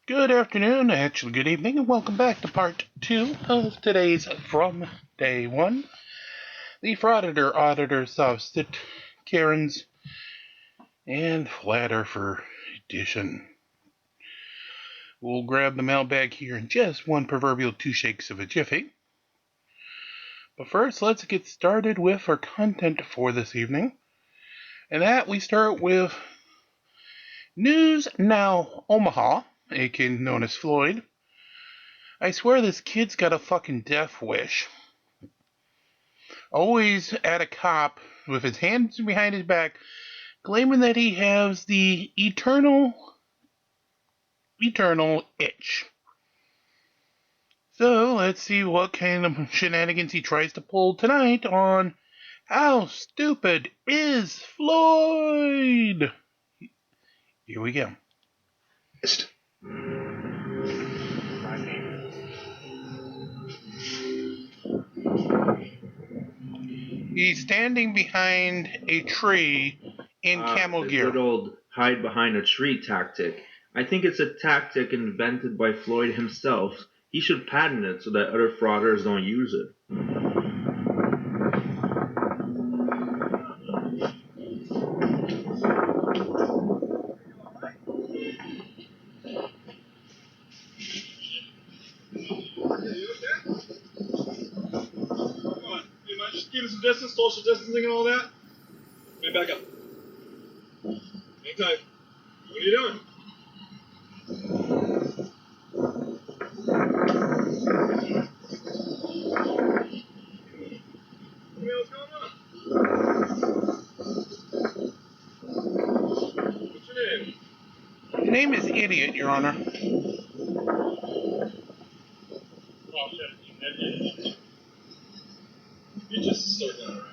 Good afternoon, actually good evening, and welcome back to part 2 of today's From Day 1. The Frauditor, Auditor, Sopstit, Karens, and Flat Earther edition. We'll grab the mailbag here in just one proverbial 2 shakes of a jiffy. But first, let's get started with our content for this evening. And that we start with News Now Omaha, aka known as Floyd. I swear this kid's got a fucking death wish. Always at a cop with his hands behind his back, claiming that he has the eternal itch. So let's see what kind of shenanigans he tries to pull tonight on How Stupid is Floyd? Here we go. He's standing behind a tree in camel gear. The good old hide behind a tree tactic. I think it's a tactic invented by Floyd himself. He should patent it so that other frauders don't use it. Just keeping some distance, social distancing and all that. Man, back up. Hang tight. What are you doing? What's going on? What's your name? His name is Idiot, Your Honor. Oh, shit. You just start that around.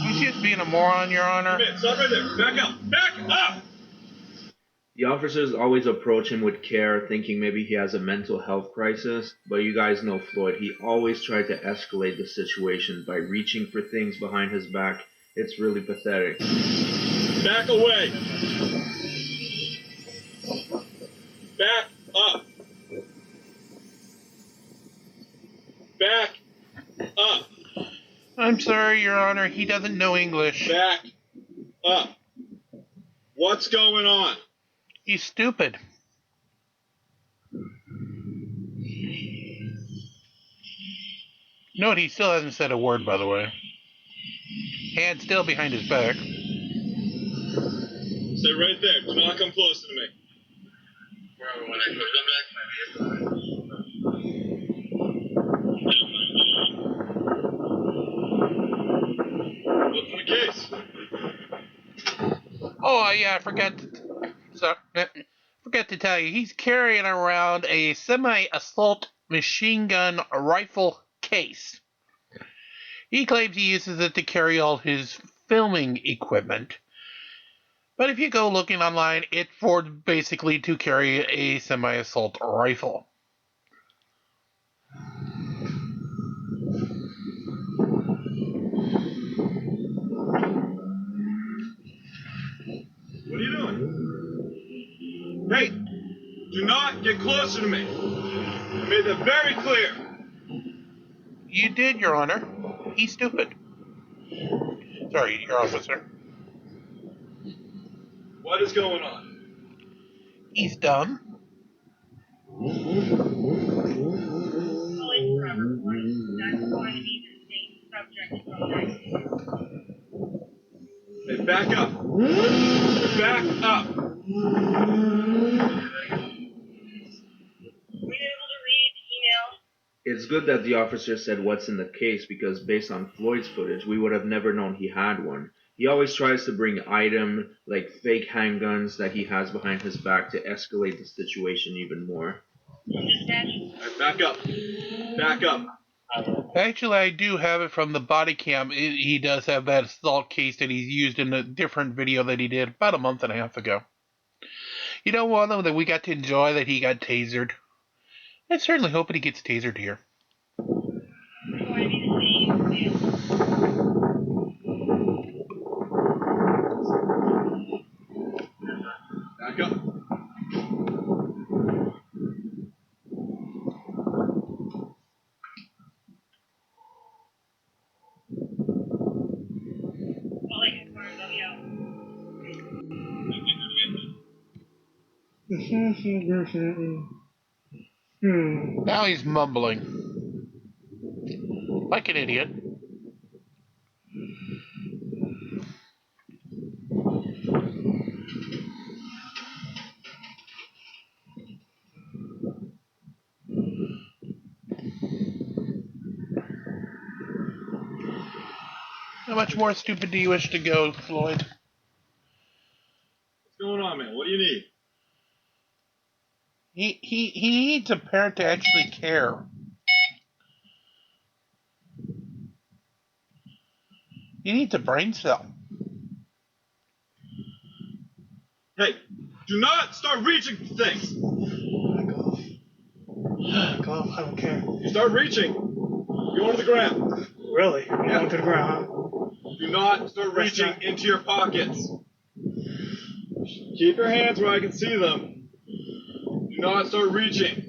He's just being a moron, Your Honor. Man, stop right there. Back up. Back up! The officers always approach him with care, thinking maybe he has a mental health crisis, but you guys know Floyd. He always tried to escalate the situation by reaching for things behind his back. It's really pathetic. Back away! Back up! Back up! I'm sorry, Your Honor, he doesn't know English. Back up! What's going on? He's stupid. Note he still hasn't said a word, by the way. Hand still behind his back. Stay right there. Do not come closer to me. When I come back, what's the case? Oh, yeah, I forgot to tell you. He's carrying around a semi-assault machine gun rifle case. He claims he uses it to carry all his filming equipment. But if you go looking online, it's for basically to carry a semi-assault rifle. What are you doing? Hey! Do not get closer to me. I made that very clear. You did, Your Honor. He's stupid. Sorry, Your Officer. What is going on? He's dumb. Hey, back up. Back up. It's good that the officer said what's in the case, because based on Floyd's footage, we would have never known he had one. He always tries to bring items like fake handguns that he has behind his back to escalate the situation even more. Right, back up. Back up. Actually, I do have it from the body cam. He does have that assault case that he's used in a different video that he did about a month and a half ago. You know what, though, that we got to enjoy that he got tasered? I certainly hope that he gets tasered here. Back up. Now he's mumbling. Like an idiot. How much more stupid do you wish to go, Floyd? What's going on, man? What do you need? He needs a parent to actually care. He needs a brain cell. Hey, do not start reaching for things. Back off. Back off. I don't care. You start reaching, you're going to the ground. Really? I'm going to the ground, huh? Do not start reaching into your pockets. Keep your hands where I can see them. Do not start reaching.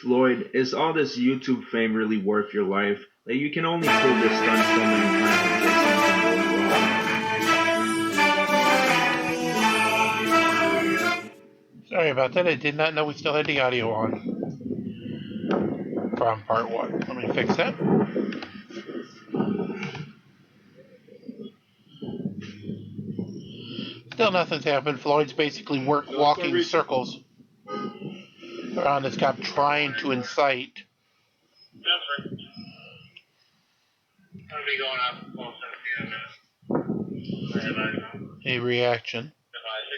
Floyd, is all this YouTube fame really worth your life? That you can only pull this stunt so many times until something goes wrong. Sorry about that. I did not know we still had the audio on. From part 1. Let me fix that. Still nothing's happened. Floyd's basically walking circles around this cop trying to incite a reaction.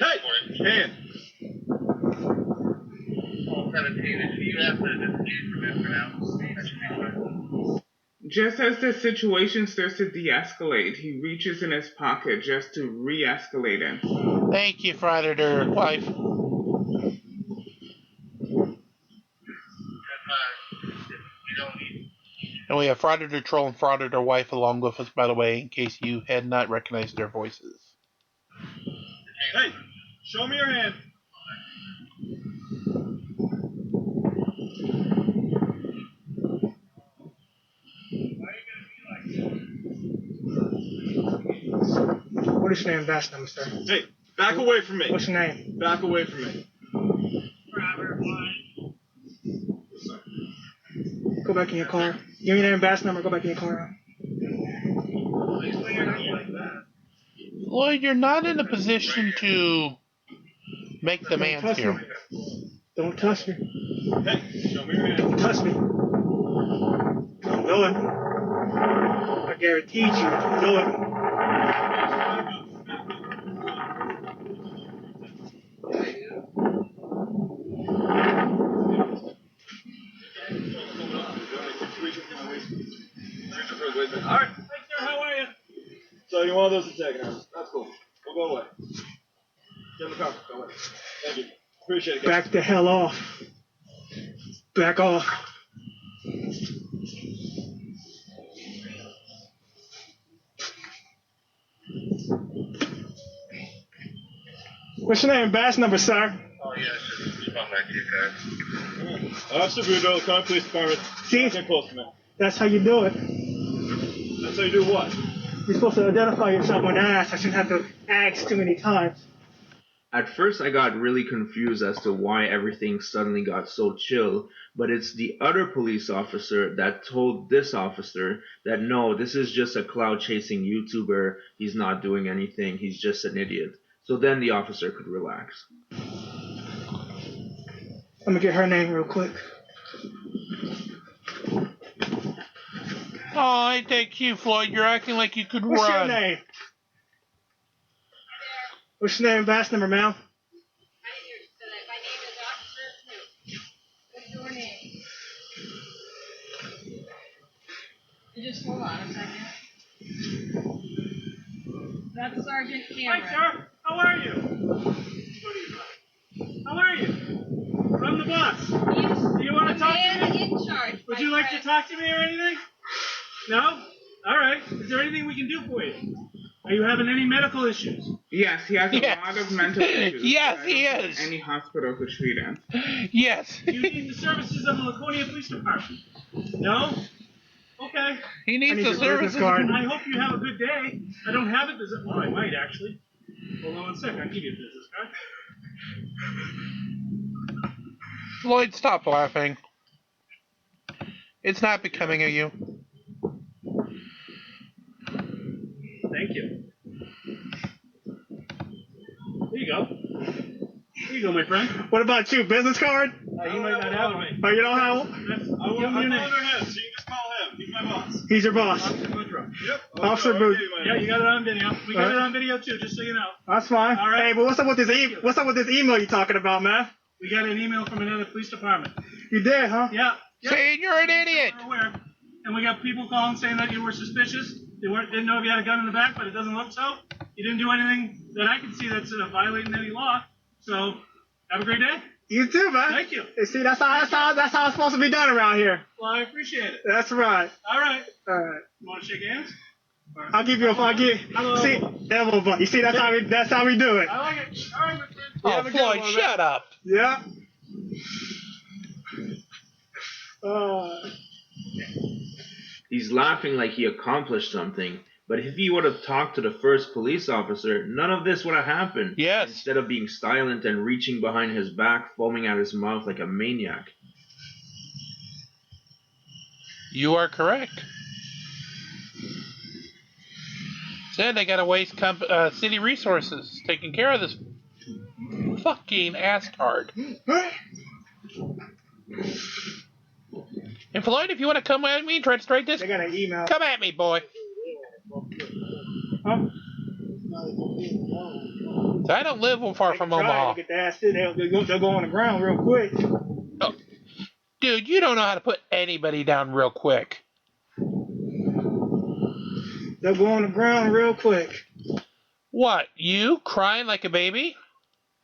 Hey, hand. Just as the situation starts to de-escalate, he reaches in his pocket just to re-escalate it. Thank you, Frauditor wife. And we have Frauditor Troll and Frauditor wife along with us, by the way, in case you had not recognized their voices. Hey, show me your hand. What is your name, badge number, sir? Hey, back away from me. What's your name? Back away from me. Go back in your car. Give me your name, badge number. Go back in your car. Floyd, you're not in a position to make demands here. Don't touch me. Hey, show me your hand. Don't touch me. Don't do it. I guarantee you, don't do it. Alright, thanks, sir. How are you? So you want those antagonists? That's cool. We'll go away. Get in the car. Go away. Thank you. Appreciate it, guys. Back the hell off. Back off. What's your name, badge number, sir? Oh, yeah, just respond back to your card. Officer Boudreaux, the County Police Department. See? Get close to me. That's how you do it. That's how you do what? You're supposed to identify yourself when asked. I shouldn't have to ask too many times. At first I got really confused as to why everything suddenly got so chill, but it's the other police officer that told this officer that no, this is just a cloud-chasing YouTuber, he's not doing anything, he's just an idiot. So then the officer could relax. I'm gonna get her name real quick. Oh, ain't that cute, Floyd? You're acting like you could What's run. your name? What's your name, badge number, ma'am? My name is Officer Snoop. What's your name? Just hold on a second. That's Sergeant Cameron. Hi, sir. How are you? How are you? I'm the boss. He's Do you want to talk to man me? in charge. Would my you like to friend. talk to me or anything? No? All right. Is there anything we can do for you? Are you having any medical issues? Yes, he has a Yes. lot of mental issues. Yes, but I he don't think is. Any hospital to treat him. Yes. Do you need the services of the Laconia Police Department? No? Okay. He I needs need the your services. business card. I hope you have a good day. I don't have it. Well, I might actually. Hold on one second. I'll give you a business card. Floyd, stop laughing. It's not becoming of you. Thank you. There you go. Here you go, my friend. What about you? Business card? You might not have one. Oh, you don't have one? That's, I'm give him your name. under him, so you just call him. He's my boss. He's your boss. Officer Boudreaux. Yep. Officer Booth. Yeah, you got it on video. We got it on video too, just so you know. That's fine. All right. Hey, but what's up with this email you talking about, man? We got an email from another police department. You did, huh? Yeah. Saying you're an idiot. We're aware. And we got people calling saying that you were suspicious. They didn't know if you had a gun in the back, but it doesn't look so. You didn't do anything that I can see that's violating any law. So, have a great day. You too, man. Thank you. You see, that's how it's supposed to be done around here. Well, I appreciate it. That's right. All right. All right. You want to shake hands? I'll give you a Hello. see elbow bump. You see, that's how we do it. I like it. All right, my friend. Oh, have a good Floyd, one, shut up. Yeah. He's laughing like he accomplished something, but if he would have talked to the first police officer, none of this would have happened. Yes. Instead of being silent and reaching behind his back, foaming at his mouth like a maniac. You are correct. Said they gotta waste city resources taking care of this fucking asstard. And Floyd, if you want to come at me and try to strike this, They got an email. come at me, boy. Huh? So I don't live far from Omaha. Get the ass in. They'll go on the ground real quick. Oh, dude, you don't know how to put anybody down real quick. They'll go on the ground real quick. What, you crying like a baby?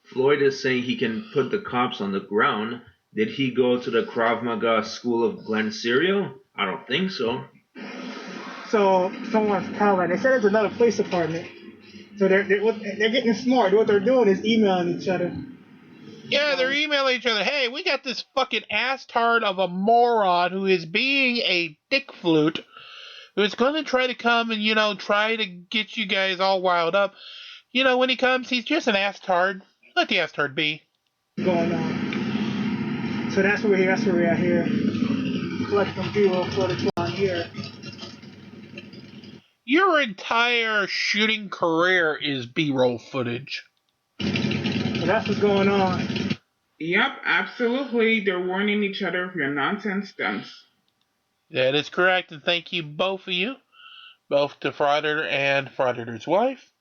Floyd is saying he can put the cops on the ground. Did he go to the Krav Maga School of Glen Serial? I don't think so. So someone's calling. They said it's another police department. So they're getting smart. What they're doing is emailing each other. Yeah, they're emailing each other. Hey, we got this fucking asstard of a moron who is being a dick flute, who is going to try to come and, try to get you guys all wild up. When he comes, he's just an asstard. Let the asstard be. Going on. So that's where we're at here. Collect some B-roll footage on here. Your entire shooting career is B-roll footage. So that's what's going on. Yep, absolutely. They're warning each other of your nonsense stunts. That is correct, and thank you both of you. Both to Frauditor and Frauditor's wife.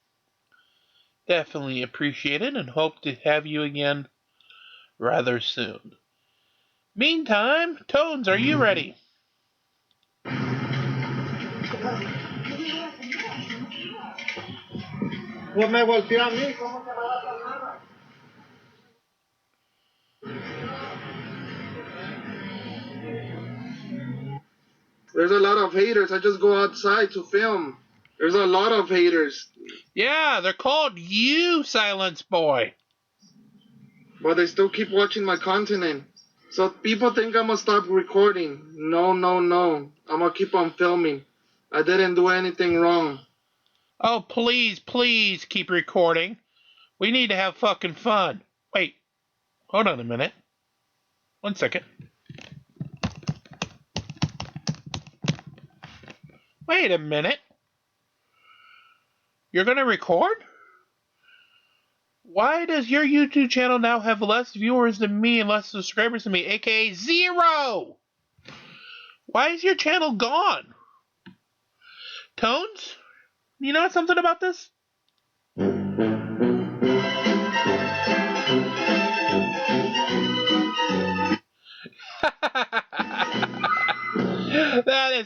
Definitely appreciate it and hope to have you again rather soon. Meantime, Tones, are you ready? What me volteó a mí? There's a lot of haters. I just go outside to film. There's a lot of haters. Yeah, they're called you, Silence Boy. But they still keep watching my content. So people think I'm gonna stop recording. No. I'm gonna keep on filming. I didn't do anything wrong. Oh, please keep recording. We need to have fucking fun. Wait, hold on a minute. 1 second. Wait a minute. You're gonna record? Why does your YouTube channel now have less viewers than me and less subscribers than me, aka 0? Why is your channel gone? Tones? You know something about this?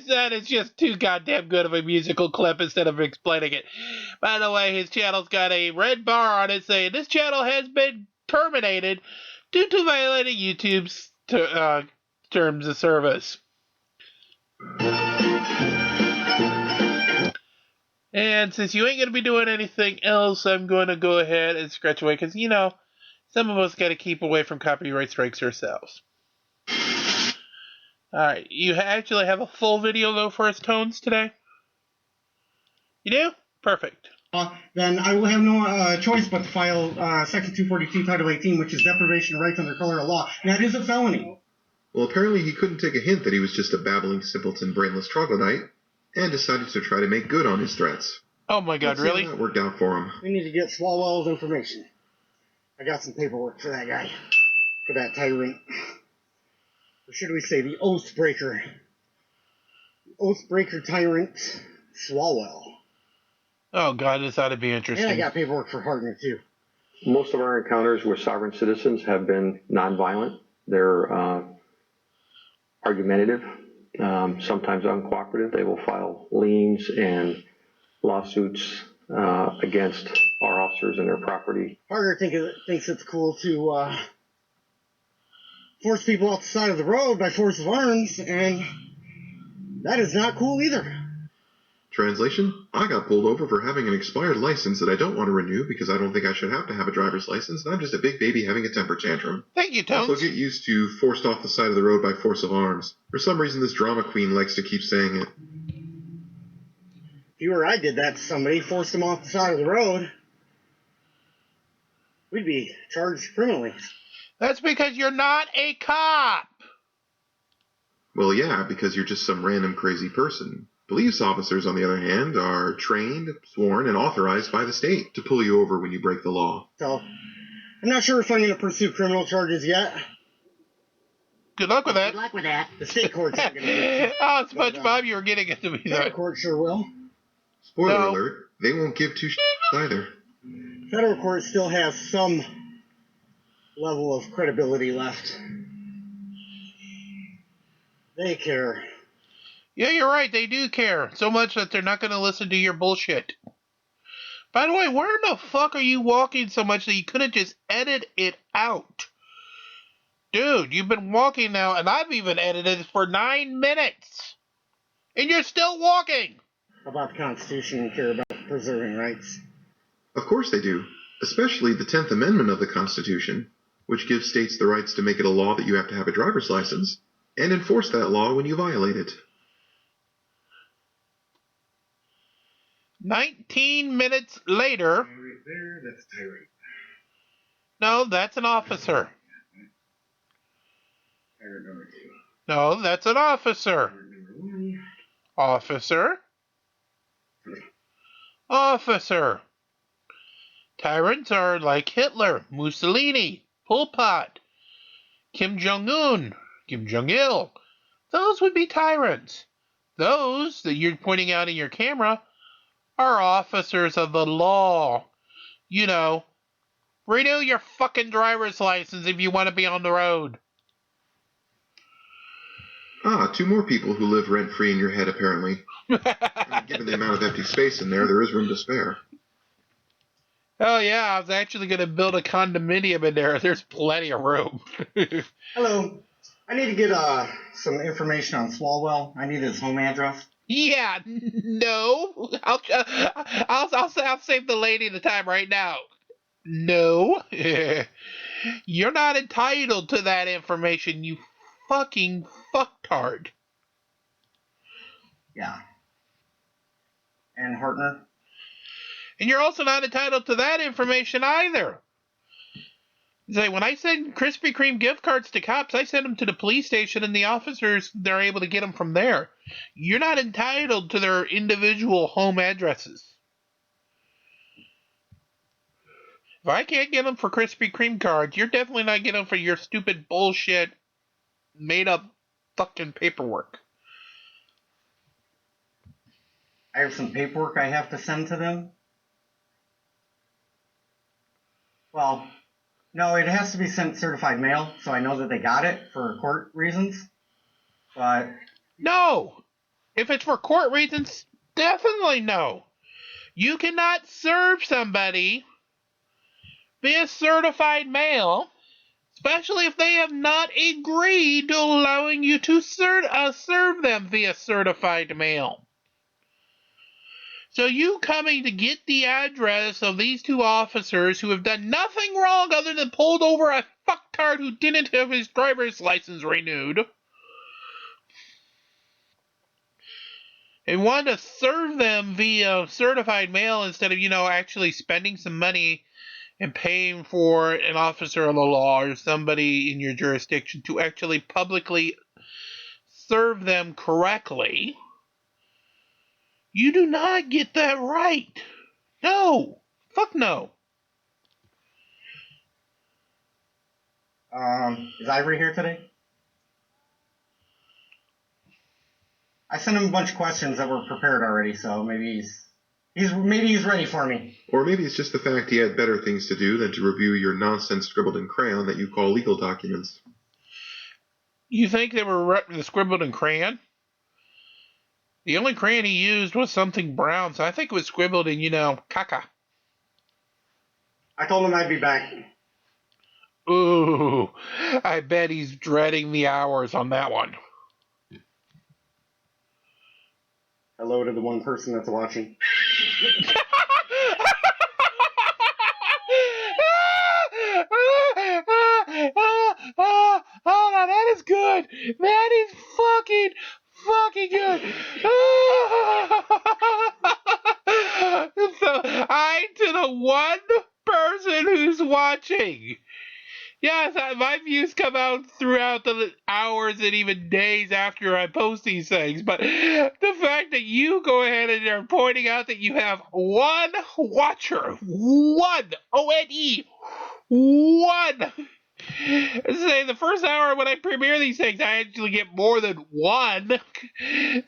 That is just too goddamn good of a musical clip instead of explaining it. By the way, his channel's got a red bar on it saying this channel has been terminated due to violating YouTube's terms of service. And since you ain't going to be doing anything else, I'm going to go ahead and scratch away because, some of us got to keep away from copyright strikes ourselves. Alright, you actually have a full video, though, for us, Tones, today? You do? Perfect. then I will have no choice but to file Section 242, Title 18, which is deprivation of rights under color of law. And that is a felony. Well, apparently he couldn't take a hint that he was just a babbling simpleton, brainless troglodyte, and decided to try to make good on his threats. Oh my God, Let's see how really? that worked out for him. We need to get Swalwell's information. I got some paperwork for that guy, for that tyrant. Or should we say the oathbreaker? Oathbreaker tyrant Swalwell. Oh God, this ought to be interesting. And I got paperwork for Hartner too. Most of our encounters with sovereign citizens have been nonviolent. They're argumentative, sometimes uncooperative. They will file liens and lawsuits against our officers and their property. Hartner thinks it's cool to force people off the side of the road by force of arms, and that is not cool either. Translation, I got pulled over for having an expired license that I don't want to renew because I don't think I should have to have a driver's license, and I'm just a big baby having a temper tantrum. Thank you, Tones. Also get used to forced off the side of the road by force of arms. For some reason, this drama queen likes to keep saying it. If you or I did that to somebody, forced them off the side of the road, we'd be charged criminally. That's because you're not a cop. Well, yeah, because you're just some random crazy person. Police officers, on the other hand, are trained, sworn, and authorized by the state to pull you over when you break the law. So, I'm not sure if I'm going to pursue criminal charges yet. Good luck with that. Good luck with that. The state courts aren't going to do it. Oh, SpongeBob, you were getting it to me. Federal court sure will. Spoiler alert, they won't give two shits either. Federal court still has some level of credibility left. They care. Yeah, you're right. They do care. So much that they're not going to listen to your bullshit. By the way, where in the fuck are you walking so much that you couldn't just edit it out? Dude, you've been walking now, and I've even edited for 9 minutes. And you're still walking. About the Constitution and care about preserving rights. Of course they do. Especially the 10th Amendment of the Constitution, which gives states the rights to make it a law that you have to have a driver's license, and enforce that law when you violate it. 19 minutes later. Right there, that's tyrant. No, that's an officer. Tyrant number 2. No, that's an officer. Tyrant number 1. Officer. Officer. Tyrants are like Hitler, Mussolini, Pol Pot, Kim Jong-un, Kim Jong-il. Those would be tyrants. Those that you're pointing out in your camera are officers of the law. You know, renew your fucking driver's license if you want to be on the road. Ah, 2 more people who live rent-free in your head, apparently. I mean, given the amount of empty space in there is room to spare. Oh yeah, I was actually going to build a condominium in there. There's plenty of room. Hello. I need to get some information on Swalwell. I need his home address. Yeah, no. I'll save the lady the time right now. No. You're not entitled to that information, you fucking fucktard. Yeah. And Hartner? And you're also not entitled to that information either. Say, when I send Krispy Kreme gift cards to cops, I send them to the police station and the officers, they're able to get them from there. You're not entitled to their individual home addresses. If I can't get them for Krispy Kreme cards, you're definitely not getting them for your stupid bullshit made up fucking paperwork. I have some paperwork I have to send to them. Well, no, it has to be sent certified mail, so I know that they got it for court reasons. But no! If it's for court reasons, definitely no. You cannot serve somebody via certified mail, especially if they have not agreed to allowing you to serve them via certified mail. So you coming to get the address of these 2 officers who have done nothing wrong other than pulled over a fucktard who didn't have his driver's license renewed. And want to serve them via certified mail instead of, actually spending some money and paying for an officer of the law or somebody in your jurisdiction to actually publicly serve them correctly. You do not get that right. No. Fuck no. Is Ivory here today? I sent him a bunch of questions that were prepared already, so maybe he's ready for me. Or maybe it's just the fact he had better things to do than to review your nonsense scribbled in crayon that you call legal documents. You think they were scribbled in crayon? The only crayon he used was something brown, so I think it was scribbled in, caca. I told him I'd be back. Ooh, I bet he's dreading the hours on that one. Hello to the one person that's watching. Oh, now that is good. That is fucking good. So, I to the one person who's watching. Yes, my views come out throughout the hours and even days after I post these things, but the fact that you go ahead and are pointing out that you have one watcher, one, O-N-E, one. Say the first hour when I premiere these things, I actually get more than one.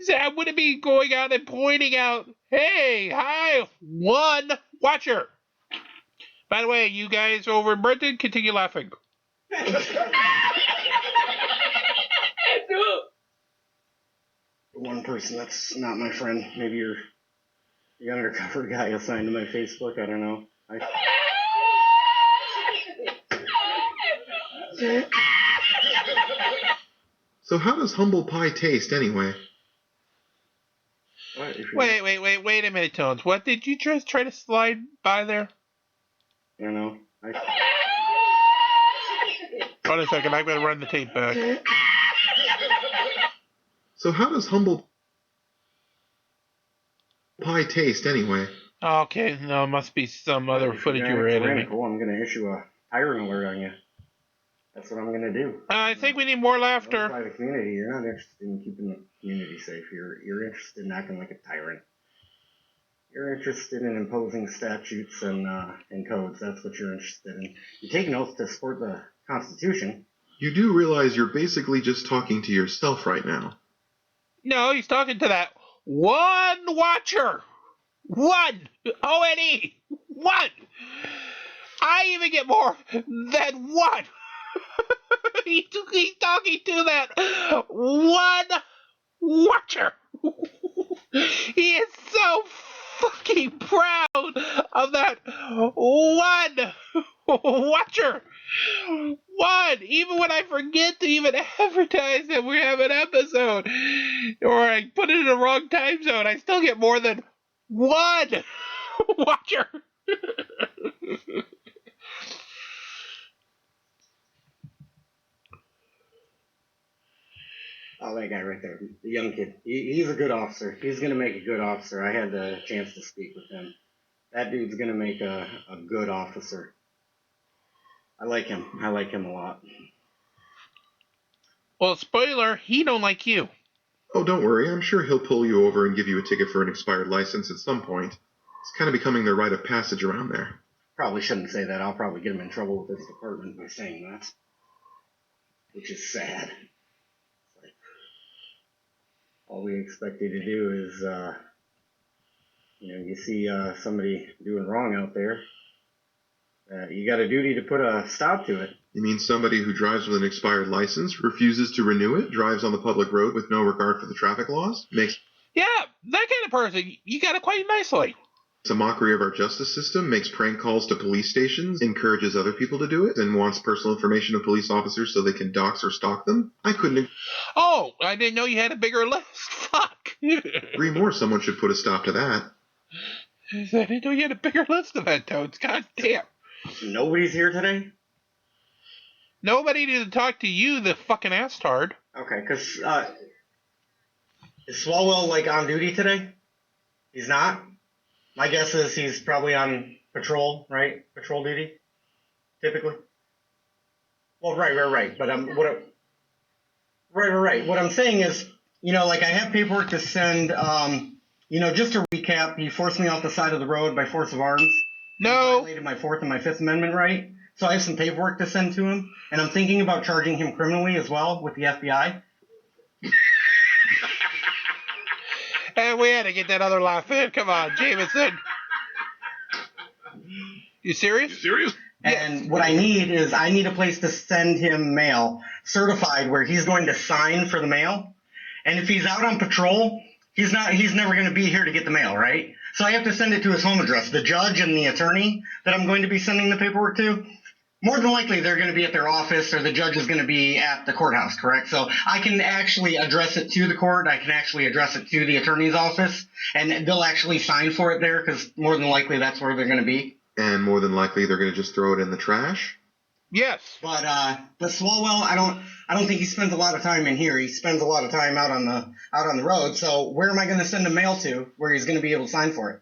So I wouldn't be going out and pointing out, hey, hi, one watcher. By the way, you guys over in Britain, continue laughing. One person that's not my friend. Maybe you're the undercover guy assigned to my Facebook. I don't know. So how does humble pie taste anyway? Wait a minute, Tones. What did you just try to slide by there? I don't know. Hold on a second, I'm going to run the tape back. So how does humble pie taste anyway? Okay, no, it must be some other footage you were editing. I'm going to issue a tyrant alert on you. That's what I'm going to do. I think we need more laughter. Notify the community. You're not interested in keeping the community safe. You're interested in acting like a tyrant. You're interested in imposing statutes and codes. That's what you're interested in. You take an oath to support the Constitution. You do realize you're basically just talking to yourself right now. No, he's talking to that one watcher. One. O-N-E. One. I even get more than one. He's talking to that one watcher. He is so fucking proud of that one watcher. One. Even when I forget to even advertise that we have an episode, or I put it in the wrong time zone, I still get more than one watcher. Oh, that guy right there, the young kid. He's a good officer. He's going to make a good officer. I had the chance to speak with him. That dude's going to make a good officer. I like him. I like him a lot. Well, spoiler, he don't like you. Oh, don't worry. I'm sure he'll pull you over and give you a ticket for an expired license at some point. It's kind of becoming their rite of passage around there. Probably shouldn't say that. I'll probably get him in trouble with his department by saying that. Which is sad. All we expect you to do is, you see somebody doing wrong out there. You got a duty to put a stop to it. You mean somebody who drives with an expired license, refuses to renew it, drives on the public road with no regard for the traffic laws? Yeah, that kind of person. You got it quite nicely. It's a mockery of our justice system, makes prank calls to police stations, encourages other people to do it, and wants personal information of police officers so they can dox or stalk them. I couldn't Oh, I didn't know you had a bigger list. Fuck. agree more. Someone should put a stop to that. I didn't know you had a bigger list of that, Toads. God damn. Nobody's here today? Nobody to talk to you, the fucking astard. Okay, because Is Swalwell, like, on duty today? He's not? My guess is he's probably on patrol, right? Patrol duty, typically. Well, right. But right. What I'm saying is, like I have paperwork to send. Just to recap, he forced me off the side of the road by force of arms. No. He violated my Fourth and my Fifth Amendment right. So I have some paperwork to send to him, and I'm thinking about charging him criminally as well with the FBI. And we had to get that other laugh in. Come on, Jameson. You serious? And what I need is a place to send him mail certified where he's going to sign for the mail. And if he's out on patrol, he's never going to be here to get the mail, right? So I have to send it to his home address. The judge and the attorney that I'm going to be sending the paperwork to, more than likely they're going to be at their office or the judge is going to be at the courthouse, correct? So I can actually address it to the court. I can actually address it to the attorney's office, and they'll actually sign for it there because more than likely that's where they're going to be. And more than likely they're going to just throw it in the trash? Yes. But Swalwell, I don't think he spends a lot of time in here. He spends a lot of time out on the road. So where am I going to send him mail to where he's going to be able to sign for it?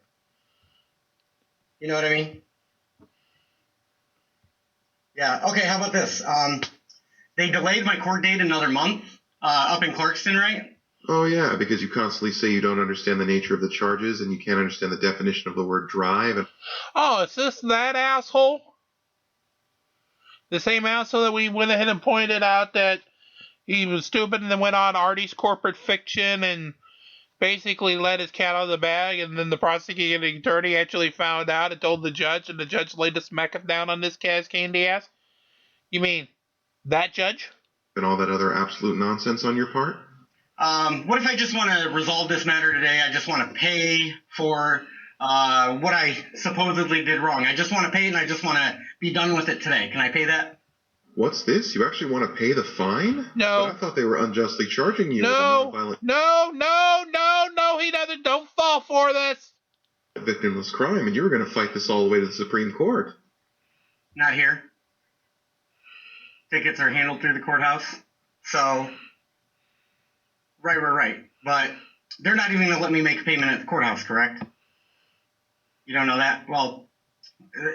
You know what I mean? Yeah. Okay. How about this? They delayed my court date another month up in Clarkston, right? Oh, yeah, because you constantly say you don't understand the nature of the charges and you can't understand the definition of the word drive. And Oh, is this that asshole? The same asshole that we went ahead and pointed out that he was stupid and then went on Artie's Corporate Fiction and basically let his cat out of the bag, and then the prosecuting attorney actually found out and told the judge, and the judge laid the smack down on this cat's candy ass? You mean that judge? and all that other absolute nonsense on your part? What if I just want to resolve this matter today? I just want to pay for what I supposedly did wrong. I just want to pay it, and I just want to be done with it today. Can I pay that? What's this? You actually want to pay the fine? No. But I thought they were unjustly charging you with a No, nonviolent he doesn't. Don't fall for this. victimless crime, and you were going to fight this all the way to the Supreme Court. Not here. Tickets are handled through the courthouse. So, right. But they're not even going to let me make a payment at the courthouse, correct? You don't know that? Well,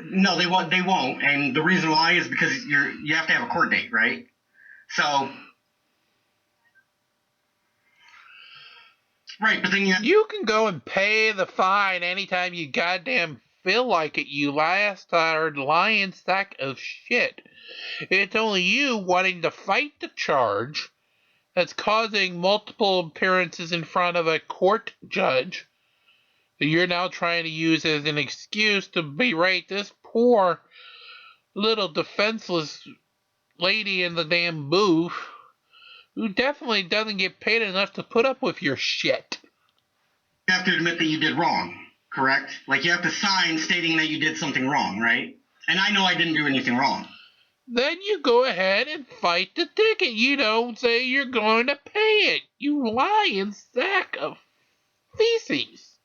no, they won't. And the reason why is because you have to have a court date, right? So, right, but then you can go and pay the fine anytime you goddamn feel like it, you last-tired lying sack of shit. It's only you wanting to fight the charge that's causing multiple appearances in front of a court judge that you're now trying to use as an excuse to berate this poor little defenseless lady in the damn booth who definitely doesn't get paid enough to put up with your shit. You have to admit that you did wrong, correct? Like, you have to sign stating that you did something wrong, right? And I know I didn't do anything wrong. Then you go ahead and fight the ticket. You don't say you're going to pay it. You lying sack of feces.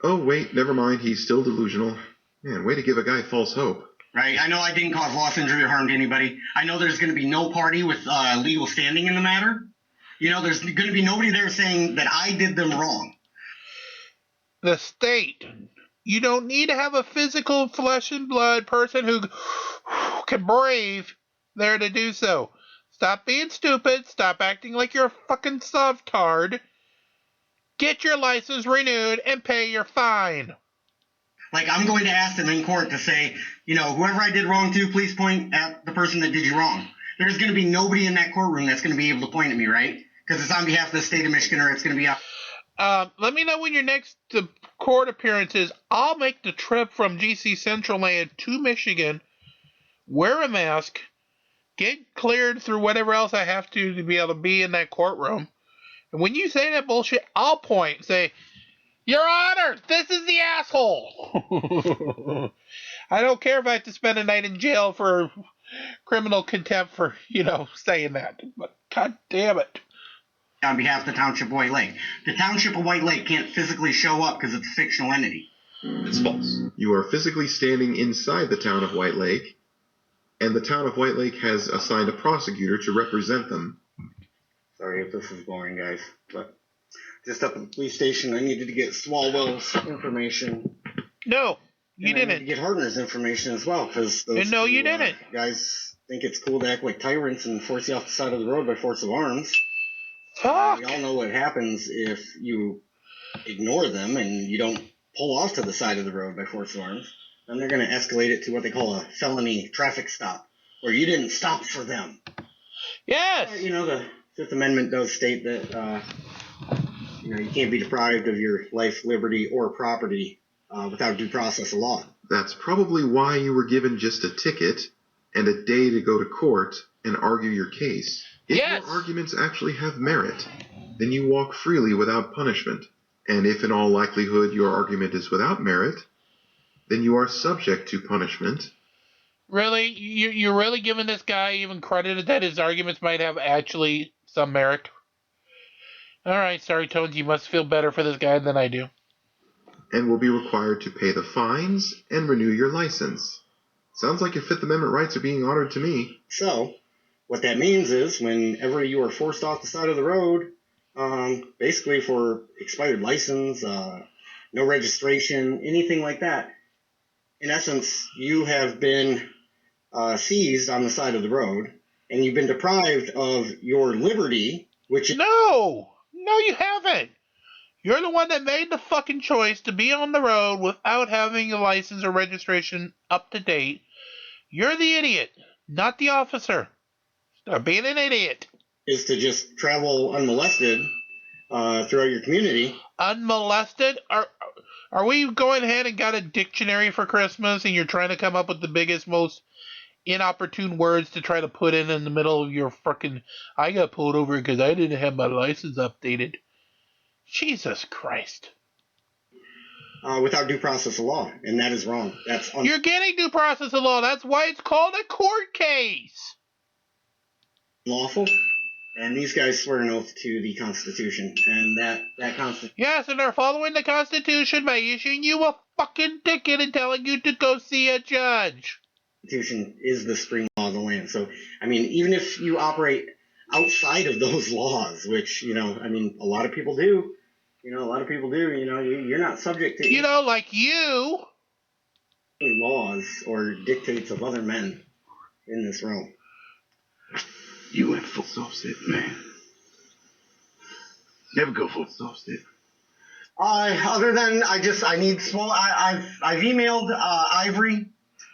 Oh, wait, never mind. He's still delusional. Man, way to give a guy false hope. Right, I know I didn't cause loss, injury, or harm to anybody. I know there's going to be no party with legal standing in the matter. You know, there's going to be nobody there saying that I did them wrong. The state. You don't need to have a physical flesh and blood person who can breathe there to do so. Stop being stupid. Stop acting like you're a fucking softard. Get your license renewed and pay your fine. Like, I'm going to ask them in court to say, you know, whoever I did wrong to, please point at the person that did you wrong. There's going to be nobody in that courtroom that's going to be able to point at me, right? Because it's on behalf of the state of Michigan, or it's going to be out. Let me know when your next court appearance is. I'll make the trip from GC Central Land to Michigan, wear a mask, get cleared through whatever else I have to be able to be in that courtroom. And when you say that bullshit, I'll point and say, Your Honor, this is the asshole. I don't care if I have to spend a night in jail for criminal contempt for, saying that. But God damn it. On behalf of the Township of White Lake. The Township of White Lake can't physically show up because it's a fictional entity. It's false. You are physically standing inside the town of White Lake, and the town of White Lake has assigned a prosecutor to represent them. Sorry if this is boring, guys, but Just up at the police station, I needed to get Swalwell's information. No, you and I didn't. need to get Hartner's information as well, because those No, two, you didn't. Guys think it's cool to act like tyrants and force you off the side of the road by force of arms. Fuck. We all know what happens if you ignore them and you don't pull off to the side of the road by force of arms. Then they're going to escalate it to what they call a felony traffic stop, where you didn't stop for them. Yes. You know, the Fifth Amendment does state that you can't be deprived of your life, liberty, or property without due process of law. That's probably why you were given just a ticket and a day to go to court and argue your case. If your arguments actually have merit, then you walk freely without punishment. And if in all likelihood your argument is without merit, then you are subject to punishment. Really? You're really giving this guy even credit that his arguments might have actually some merit? Alright, sorry, Tones, you must feel better for this guy than I do. And will be required to pay the fines and renew your license. Sounds like your Fifth Amendment rights are being honored to me. So, what that means is whenever you are forced off the side of the road, basically for expired license, no registration, anything like that, in essence, you have been seized on the side of the road, and you've been deprived of your liberty, which is... No, you haven't. You're the one that made the fucking choice to be on the road without having a license or registration up to date. You're the idiot, not the officer. Stop being an idiot. Is to just travel unmolested throughout your community. Unmolested? Are we going ahead and got a dictionary for Christmas and you're trying to come up with the biggest, most inopportune words to try to put in the middle of your fucking... I got pulled over because I didn't have my license updated. Jesus Christ. Without due process of law, and that is wrong. You're getting due process of law. That's why it's called a court case. Lawful, and these guys swear an oath to the Constitution, and that Constitution... Yes, and they're following the Constitution by issuing you a fucking ticket and telling you to go see a judge. Constitution is the supreme law of the land. So, I mean, even if you operate outside of those laws, which, a lot of people do, you're not subject to... like you... laws or dictates of other men in this realm. You went full exhausted, man. Never go full exhausted. Other than I need small... I've emailed Ivory,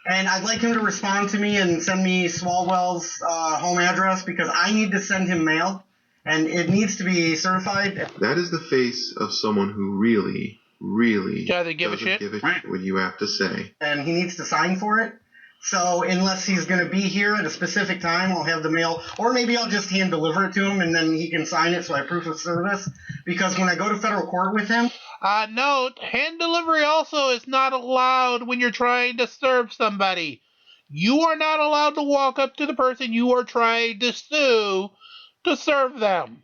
and I'd like him to respond to me and send me Swalwell's home address, because I need to send him mail, and it needs to be certified. That is the face of someone who really, really doesn't give a shit what you have to say. And he needs to sign for it. So unless he's going to be here at a specific time, I'll have the mail, or maybe I'll just hand deliver it to him and then he can sign it so I have proof of service. Because when I go to federal court with him... Note, hand delivery also is not allowed when you're trying to serve somebody. You are not allowed to walk up to the person you are trying to sue to serve them.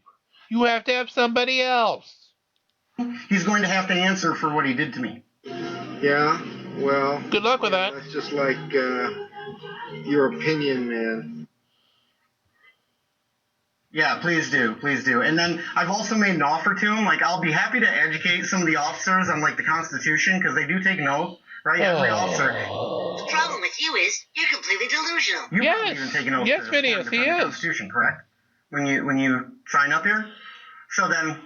You have to have somebody else. He's going to have to answer for what he did to me. Yeah, well... Good luck with that. That's just like your opinion, man. Yeah, please do. And then I've also made an offer to him. I'll be happy to educate some of the officers on, the Constitution, because they do take an oath, right? Every officer. The problem with you is you're completely delusional. You probably even take an oath Yes, Phineas, he is. the Constitution, correct? When you sign up here? So then...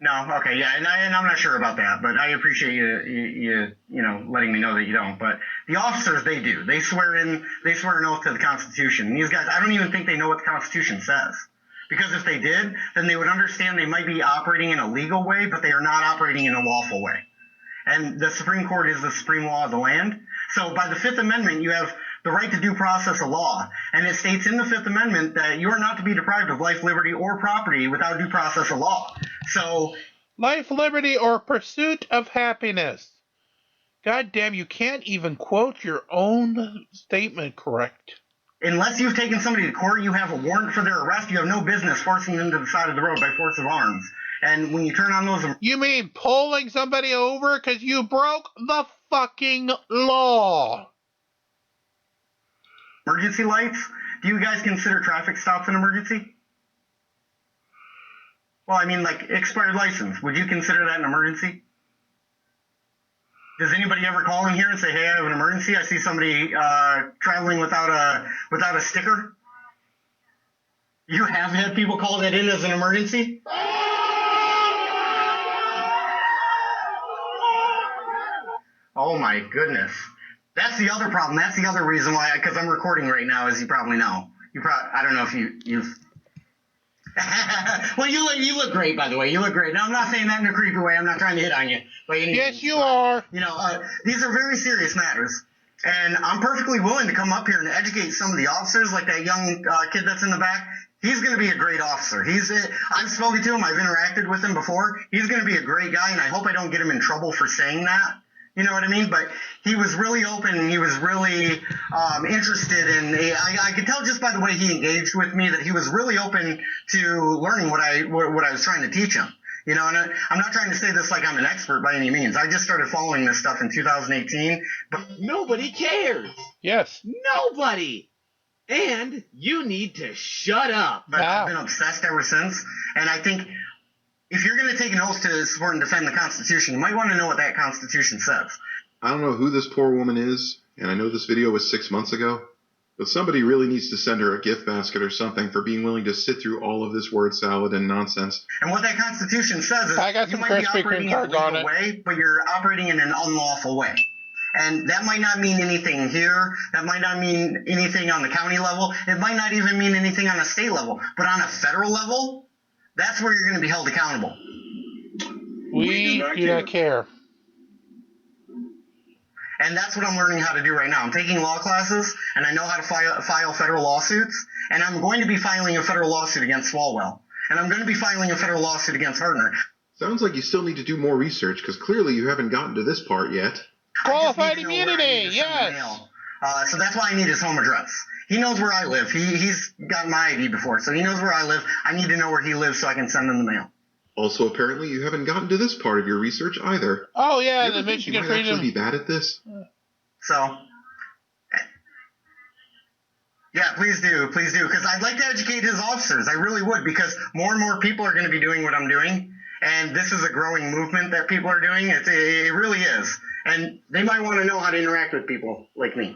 No, okay, yeah, and I'm not sure about that, but I appreciate you letting me know that you don't. But the officers, they do. They swear an oath to the Constitution. And these guys, I don't even think they know what the Constitution says. Because if they did, then they would understand they might be operating in a legal way, but they are not operating in a lawful way. And the Supreme Court is the supreme law of the land. So by the Fifth Amendment, you have the right to due process of law. And it states in the Fifth Amendment that you are not to be deprived of life, liberty, or property without due process of law. So... life, liberty, or pursuit of happiness. God damn, you can't even quote your own statement correct. Unless you've taken somebody to court, you have a warrant for their arrest, you have no business forcing them to the side of the road by force of arms. And when you turn on those... You mean pulling somebody over because you broke the fucking law? Emergency lights? Do you guys consider traffic stops an emergency? Well, I mean, like expired license. Would you consider that an emergency? Does anybody ever call in here and say, "Hey, I have an emergency. I see somebody traveling without a sticker"? You have had people call that in as an emergency? Oh my goodness. That's the other problem. That's the other reason why, because I'm recording right now, as you probably know. I don't know if you've... Well, you look great, by the way. You look great. Now, I'm not saying that in a creepy way. I'm not trying to hit on you. Yes, you are. You know, these are very serious matters. And I'm perfectly willing to come up here and educate some of the officers, like that young kid that's in the back. He's going to be a great officer. I've spoken to him. I've interacted with him before. He's going to be a great guy, and I hope I don't get him in trouble for saying that. You know what I mean? But he was really open, and he was really interested in. I could tell just by the way he engaged with me that he was really open to learning what I was trying to teach him. You know, and I'm not trying to say this like I'm an expert by any means. I just started following this stuff in 2018. But nobody cares. Yes. Nobody. And you need to shut up. But I've been obsessed ever since, and I think if you're going to take an oath to support and defend the Constitution, you might want to know what that Constitution says. I don't know who this poor woman is, and I know this video was 6 months ago, but somebody really needs to send her a gift basket or something for being willing to sit through all of this word salad and nonsense. And what that Constitution says is you might be operating in a legal way, but you're operating in an unlawful way. And that might not mean anything here. That might not mean anything on the county level. It might not even mean anything on a state level. But on a federal level, that's where you're going to be held accountable. We do not care. And that's what I'm learning how to do right now. I'm taking law classes, and I know how to file federal lawsuits. And I'm going to be filing a federal lawsuit against Swalwell. And I'm going to be filing a federal lawsuit against Hartner. Sounds like you still need to do more research, because clearly you haven't gotten to this part yet. Qualified immunity, yes. So that's why I need his home address. He knows where I live. He's gotten my ID before, so he knows where I live. I need to know where he lives so I can send him the mail. Also, apparently, you haven't gotten to this part of your research either. Oh, yeah, the Michigan Freedom. You might actually be bad at this. So, yeah, please do, because I'd like to educate his officers. I really would, because more and more people are going to be doing what I'm doing, and this is a growing movement that people are doing. It really is. And they might want to know how to interact with people like me.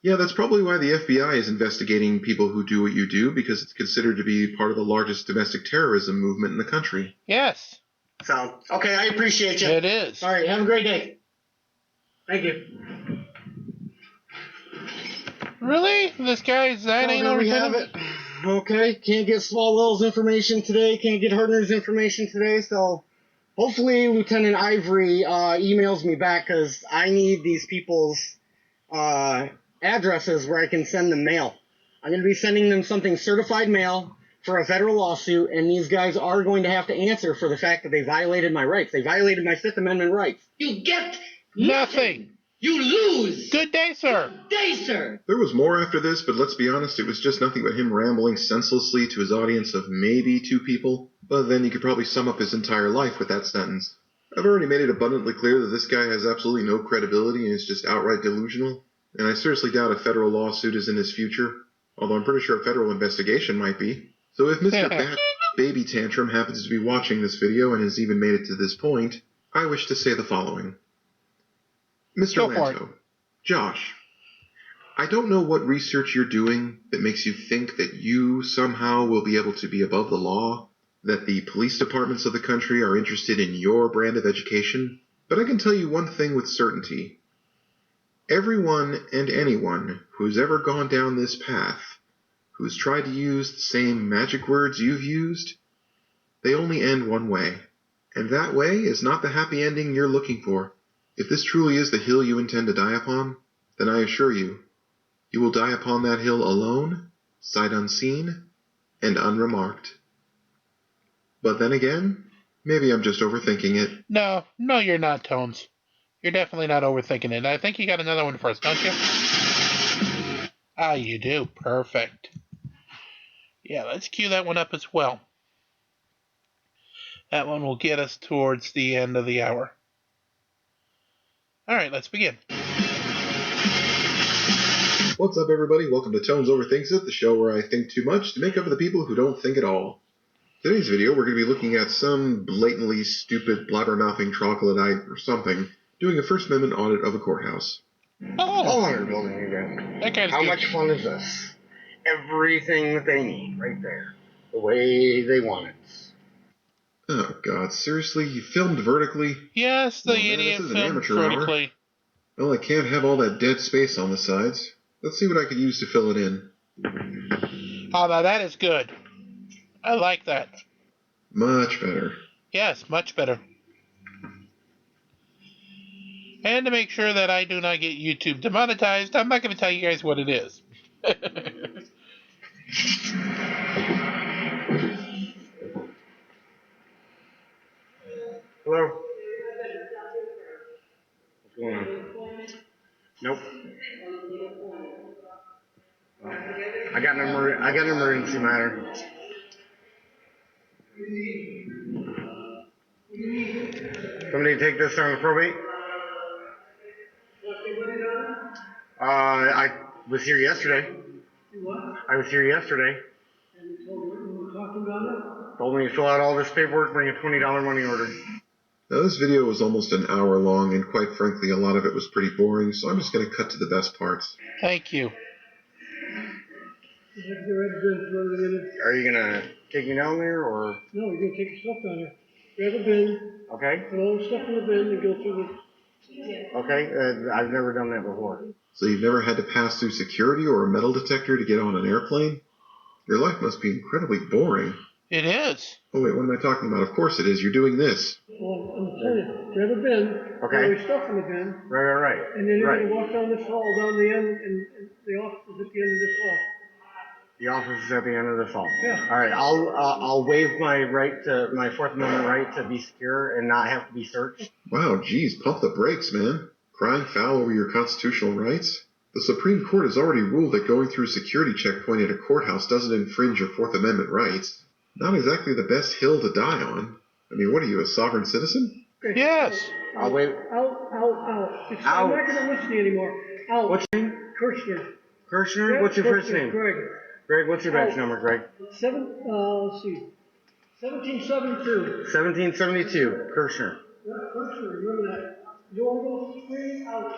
Yeah, that's probably why the FBI is investigating people who do what you do, because it's considered to be part of the largest domestic terrorism movement in the country. Yes. So, okay, I appreciate you. It is. All right, have a great day. Thank you. Really? This guy's that ain't there we have it. Okay, can't get Swalwell's information today, can't get Hartner's information today, so hopefully Lieutenant Ivory emails me back, because I need these people's addresses where I can send them mail. I'm going to be sending them something certified mail for a federal lawsuit, and these guys are going to have to answer for the fact that they violated my rights. They violated my Fifth Amendment rights. You get nothing. You lose. Good day, sir. Good day, sir. There was more after this, but let's be honest, it was just nothing but him rambling senselessly to his audience of maybe 2 people. But then you could probably sum up his entire life with that sentence. I've already made it abundantly clear that this guy has absolutely no credibility and is just outright delusional. And I seriously doubt a federal lawsuit is in his future, although I'm pretty sure a federal investigation might be. So if Mr. Bat Baby Tantrum happens to be watching this video and has even made it to this point, I wish to say the following. Mr. Lanto, Josh, I don't know what research you're doing that makes you think that you somehow will be able to be above the law, that the police departments of the country are interested in your brand of education, but I can tell you one thing with certainty. Everyone and anyone who's ever gone down this path, who's tried to use the same magic words you've used, they only end one way, and that way is not the happy ending you're looking for. If this truly is the hill you intend to die upon, then I assure you, you will die upon that hill alone, sight unseen, and unremarked. But then again, maybe I'm just overthinking it. No, you're not, Tones. You're definitely not overthinking it. I think you got another one for us, don't you? Ah, you do. Perfect. Yeah, let's cue that one up as well. That one will get us towards the end of the hour. All right, let's begin. What's up, everybody? Welcome to Tones Overthinks It, the show where I think too much to make up for the people who don't think at all. Today's video, we're going to be looking at some blatantly stupid, blabbermouthing troglodyte or something doing a First Amendment audit of a courthouse. Whole other building again. How much fun is this? Everything that they need right there. The way they want it. Oh, God, seriously? You filmed vertically? Yes, the Man, idiot this is an filmed amateur vertically. hour. Well, I can't have all that dead space on the sides. Let's see what I could use to fill it in. Oh, now that is good. I like that. Much better. Yes, much better. And to make sure that I do not get YouTube demonetized, I'm not going to tell you guys what it is. Hello? What's going on? Nope. I got an emergency matter. Somebody take this on probate? I was here yesterday. I was here yesterday. Told me to fill out all this paperwork, bring a $20 money order. Now, this video was almost an hour long, and quite frankly, a lot of it was pretty boring, so I'm just going to cut to the best parts. Thank you. Are you going to take me down there, or? No, you're going to take your stuff down there. Grab a bin. Okay. Put all the stuff in the bin and go through the... Okay, I've never done that before. So you've never had to pass through security or a metal detector to get on an airplane? Your life must be incredibly boring. It is. Oh, wait, what am I talking about? Of course it is. You're doing this. Well, I'm telling you, grab a bin. Okay. Put all your stuff in the bin. Right. And then you're going to walk down this hall, down the end, and the office is at the end of this hall. The office is at the end of this hall. Yeah. All right, I'll waive my Fourth Amendment right to be secure and not have to be searched. Wow, geez, pump the brakes, man. Crying foul over your constitutional rights? The Supreme Court has already ruled that going through a security checkpoint at a courthouse doesn't infringe your Fourth Amendment rights. Not exactly the best hill to die on. I mean, what are you, a sovereign citizen? Yes. I'll wait. Out. I'm not going to listen to you anymore. Out. What's your name? Kirshner. Kirshner? Yeah, What's your first name? Greg. Greg, what's your badge number, Greg? 1772. 1772. Kirshner. Yeah, Kirshner, remember that. You want to go straight out.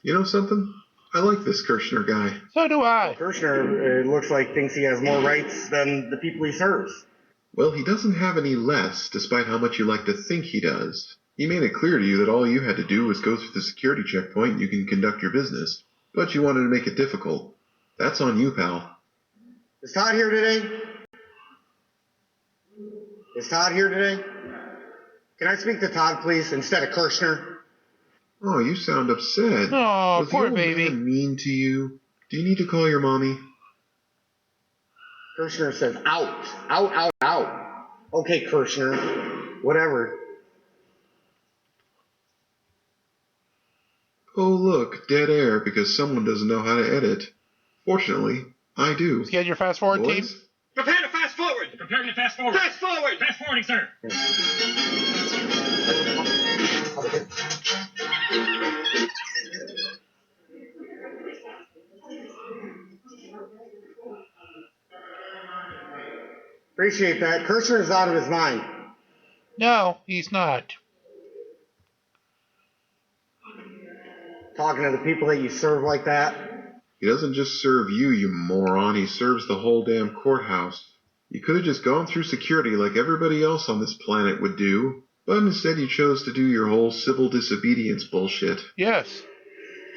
You know something? I like this Kirshner guy. So do I. Well, Kirshner, it looks like, thinks he has more rights than the people he serves. Well, he doesn't have any less, despite how much you like to think he does. He made it clear to you that all you had to do was go through the security checkpoint and you can conduct your business. But you wanted to make it difficult. That's on you, pal. Is Todd here today? Can I speak to Todd, please, instead of Kirshner? Oh, you sound upset. Oh, Was poor the old baby. man mean to you? Do you need to call your mommy? Kirshner says, out. Okay, Kirshner. Whatever. Oh, look, dead air because someone doesn't know how to edit. Fortunately, I do. Let's get your fast forward team. Boys? Prepare to fast forward. Preparing to fast forward. Fast forward. Fast forwarding, sir. Appreciate that. Kirshner is out of his mind. No, he's not. Talking to the people that you serve like that. He doesn't just serve you, you moron. He serves the whole damn courthouse. You could have just gone through security like everybody else on this planet would do, but instead you chose to do your whole civil disobedience bullshit. Yes.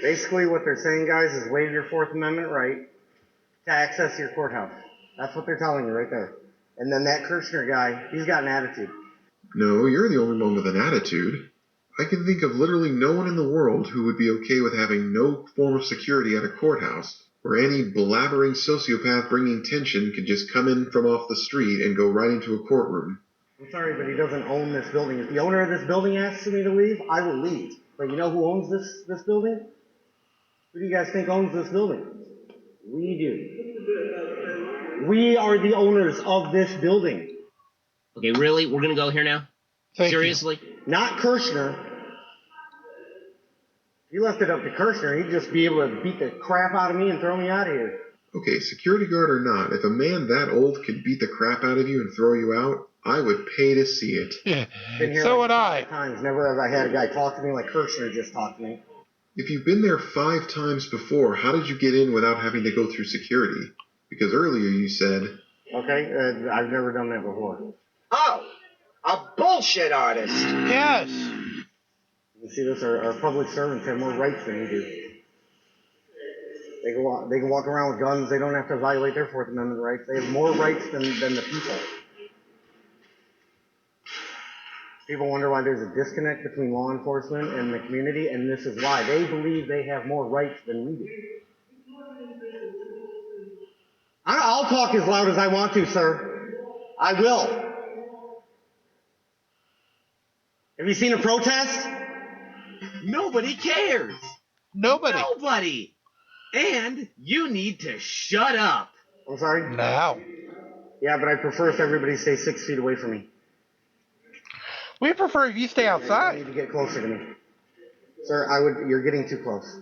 Basically what they're saying, guys, is waive your Fourth Amendment right to access your courthouse. That's what they're telling you right there. And then that Kirshner guy, he's got an attitude. No, you're the only one with an attitude. I can think of literally no one in the world who would be okay with having no form of security at a courthouse, where any blabbering sociopath bringing tension could just come in from off the street and go right into a courtroom. I'm sorry, but he doesn't own this building. If the owner of this building asks me to leave, I will leave. But you know who owns this building? Who do you guys think owns this building? We do. We are the owners of this building. Okay, really? We're gonna go here now? Seriously? Not Kirshner. If you left it up to Kirshner, he'd just be able to beat the crap out of me and throw me out of here. Okay, security guard or not, if a man that old could beat the crap out of you and throw you out, I would pay to see it. Been here So like would I. 5 times. Never have I had a guy talk to me like Kirshner just talked to me. If you've been there 5 times before, how did you get in without having to go through security? Because earlier you said... Okay, I've never done that before. Oh, a bullshit artist. Yes. You see this? Our public servants have more rights than we do. They can walk around with guns. They don't have to violate their Fourth Amendment rights. They have more rights than the people. People wonder why there's a disconnect between law enforcement and the community, and this is why. They believe they have more rights than we do. I'll talk as loud as I want to, sir. I will. Have you seen a protest? Nobody cares. Nobody. And you need to shut up. I'm sorry? Now. Yeah, but I prefer if everybody stays 6 feet away from me. We prefer if you stay outside. You need to get closer to me. Sir, you're getting too close.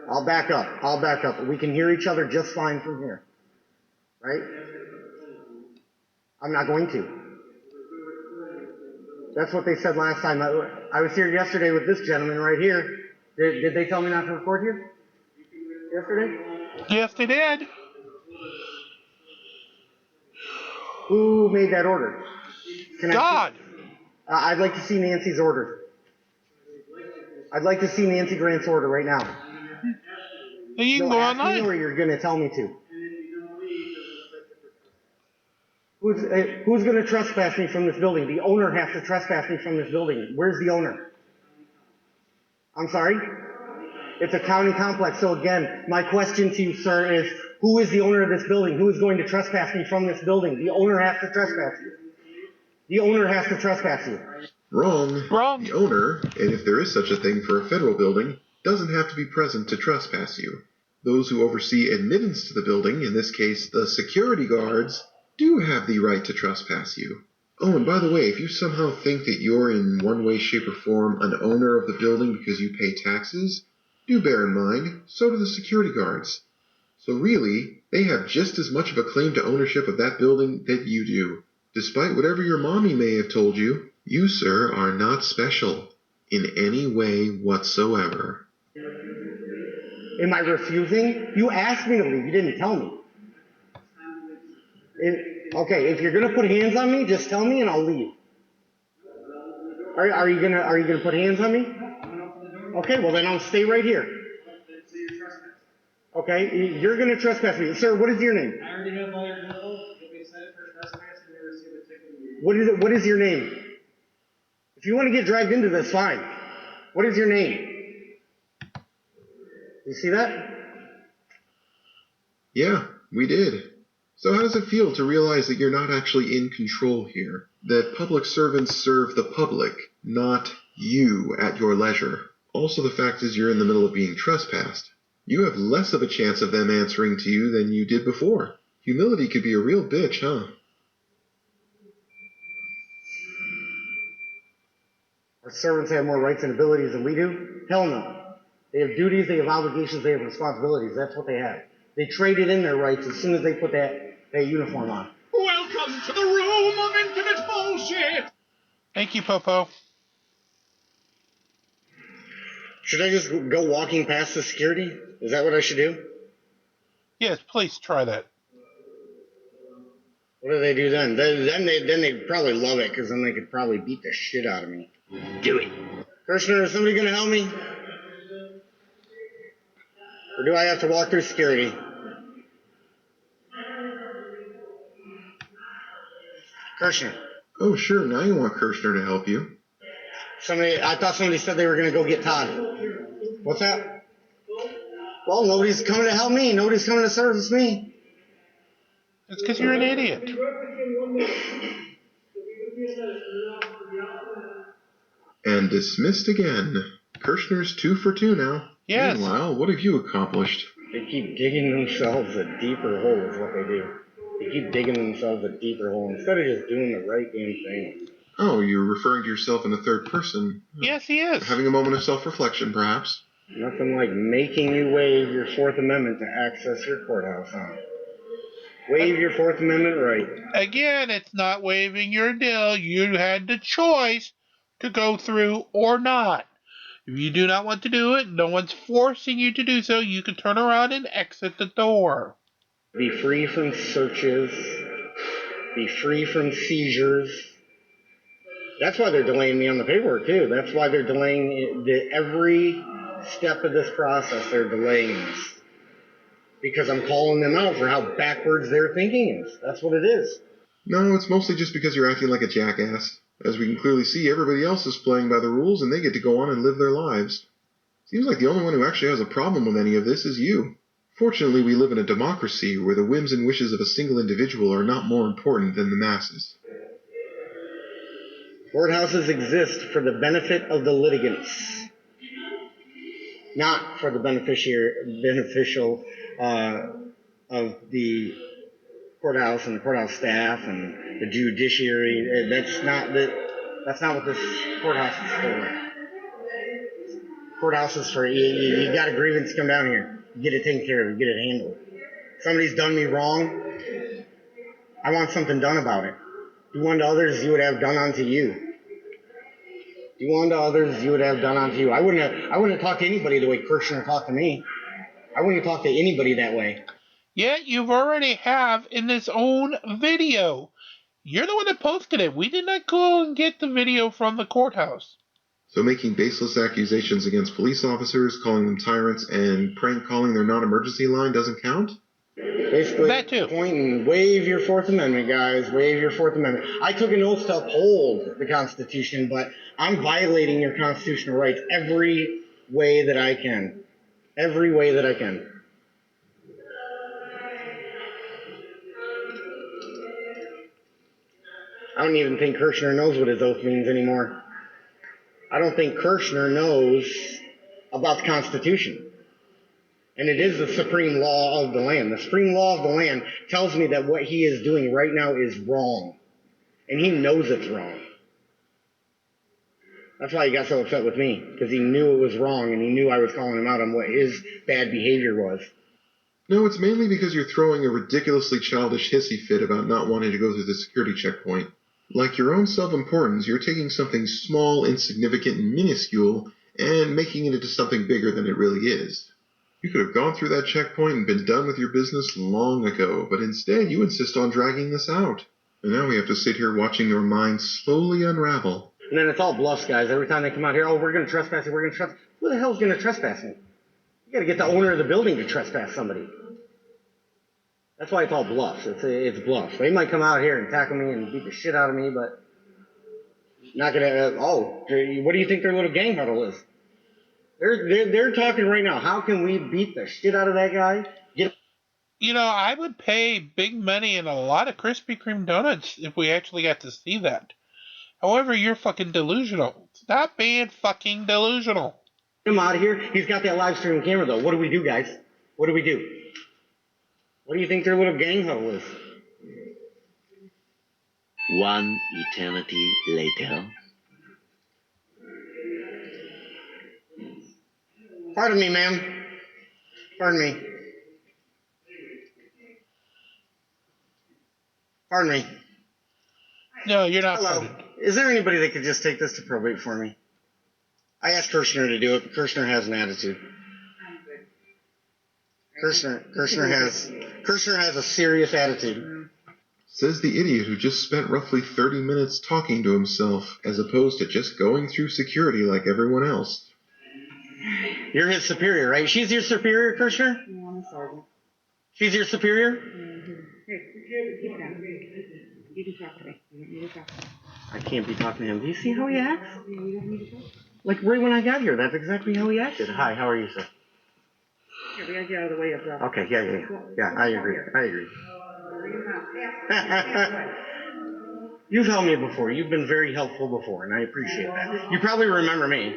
I'll back up. We can hear each other just fine from here. Right? I'm not going to. That's what they said last time. I was here yesterday with this gentleman right here. Did they tell me not to record here? Yesterday? Yes, they did. Who made that order? God. I'd like to see Nancy's order. I'd like to see Nancy Grant's order right now. You can go online. Or you're going to tell me to. Who's going to trespass me from this building? The owner has to trespass me from this building. Where's the owner? I'm sorry? It's a county complex. So again, my question to you, sir, is who is the owner of this building? Who is going to trespass me from this building? The owner has to trespass you. The owner has to trespass you. Wrong. The owner, and if there is such a thing for a federal building, doesn't have to be present to trespass you. Those who oversee admittance to the building, in this case the security guards, do have the right to trespass you. Oh, and by the way, if you somehow think that you're in one way, shape, or form an owner of the building because you pay taxes, do bear in mind, so do the security guards. So really, they have just as much of a claim to ownership of that building that you do. Despite whatever your mommy may have told you, you, sir, are not special in any way whatsoever. Am I refusing? You asked me to leave. You didn't tell me. Okay, if you're gonna put hands on me, just tell me and I'll leave. Are you gonna put hands on me? Okay, well then I'll stay right here. Okay, you're gonna trespass me, sir. What is your name? I already have all your info. You'll be cited for trespassing and receive a ticket. What is your name? If you want to get dragged into this, fine. What is your name? You see that? Yeah, we did. So how does it feel to realize that you're not actually in control here? That public servants serve the public, not you at your leisure. Also, the fact is you're in the middle of being trespassed. You have less of a chance of them answering to you than you did before. Humility could be a real bitch, huh? Our servants have more rights and abilities than we do? Hell no. They have duties, they have obligations, they have responsibilities. That's what they have. They traded in their rights as soon as they put that uniform on. Welcome to the room of infinite bullshit! Thank you, Popo. Should I just go walking past the security? Is that what I should do? Yes, please try that. What do they do then? Then they'd probably love it, because then they could probably beat the shit out of me. Do it. Kirshner, is somebody going to help me? Or do I have to walk through security? Kirshner. Oh, sure, now you want Kirshner to help you. I thought somebody said they were going to go get Todd. What's that? Well, nobody's coming to help me. Nobody's coming to service me. It's because you're an idiot. And dismissed again. Kirshner's 2 for 2 now. Yes. Meanwhile, what have you accomplished? They keep digging themselves a deeper hole is what they do. They keep digging themselves a deeper hole instead of just doing the right damn thing. Oh, you're referring to yourself in the third person. Yes, he is. Having a moment of self-reflection, perhaps? Nothing like making you waive your Fourth Amendment to access your courthouse, huh? Waive your Fourth Amendment right. Again, it's not waiving your deal. You had the choice to go through or not. If you do not want to do it, no one's forcing you to do so. You can turn around and exit the door. Be free from searches. Be free from seizures. That's why they're delaying me on the paperwork, too. That's why they're delaying every step of this process. They're delaying this. Because I'm calling them out for how backwards their thinking is. That's what it is. No, it's mostly just because you're acting like a jackass. As we can clearly see, everybody else is playing by the rules and they get to go on and live their lives. Seems like the only one who actually has a problem with any of this is you. Fortunately, we live in a democracy where the whims and wishes of a single individual are not more important than the masses. Courthouses exist for the benefit of the litigants, not for the beneficial of the courthouse and the courthouse staff and the judiciary. That's not what this courthouse is for. Courthouse is for you got a grievance, come down here, get it taken care of, get it handled. Somebody's done me wrong. I want something done about it. Do unto others you would have done unto you. Do unto others you would have done unto you. I wouldn't talk to anybody the way Kirshner talked to me. I wouldn't talk to anybody that way. Yet you've already have in this own video. You're the one that posted it. We did not go and get the video from the courthouse. So making baseless accusations against police officers, calling them tyrants, and prank calling their non-emergency line doesn't count? Basically, that too. Point and waive your Fourth Amendment, guys. Waive your Fourth Amendment. I took an oath to uphold the Constitution, but I'm violating your constitutional rights every way that I can. Every way that I can. I don't even think Kirshner knows what his oath means anymore. I don't think Kirshner knows about the Constitution. And it is the supreme law of the land. The supreme law of the land tells me that what he is doing right now is wrong. And he knows it's wrong. That's why he got so upset with me, because he knew it was wrong and he knew I was calling him out on what his bad behavior was. No, it's mainly because you're throwing a ridiculously childish hissy fit about not wanting to go through the security checkpoint. Like your own self-importance, you're taking something small, insignificant, and minuscule and making it into something bigger than it really is. You could have gone through that checkpoint and been done with your business long ago, but instead you insist on dragging this out. And now we have to sit here watching your mind slowly unravel. And then it's all bluffs, guys. Every time they come out here, oh, we're going to trespass you, we're going to trespass. Who the hell's going to trespass me? You got to get the owner of the building to trespass somebody. That's why it's all bluffs. It's bluffs. They might come out here and tackle me and beat the shit out of me, but not going to, what do you think their little gang huddle is? They're talking right now. How can we beat the shit out of that guy? You know, I would pay big money and a lot of Krispy Kreme donuts if we actually got to see that. However, you're fucking delusional. Stop being fucking delusional. Get him out of here. He's got that live stream camera, though. What do we do, guys? What do we do? What do you think their little gang huddle is? One eternity later. Pardon me, ma'am. Pardon me. Pardon me. No, you're not. Hello. Pardoned. Is there anybody that could just take this to probate for me? I asked Kirshner to do it, but Kirshner has an attitude. Kirshner has a serious attitude. Says the idiot who just spent roughly 30 minutes talking to himself, as opposed to just going through security like everyone else. You're his superior, right? She's your superior, Kirshner? No, I'm a sergeant. She's your superior? Mm-hmm. Hey, keep down. You can talk to me. You don't need to talk to me. I can't be talking to him. Do you see how he acts? Yeah, you don't need to talk. Like right when I got here, that's exactly how he acted. Hi, how are you, sir? Yeah, we gotta get out of the way of that. Okay, yeah, I agree. You've helped me before. You've been very helpful before, and I appreciate that. You probably remember me.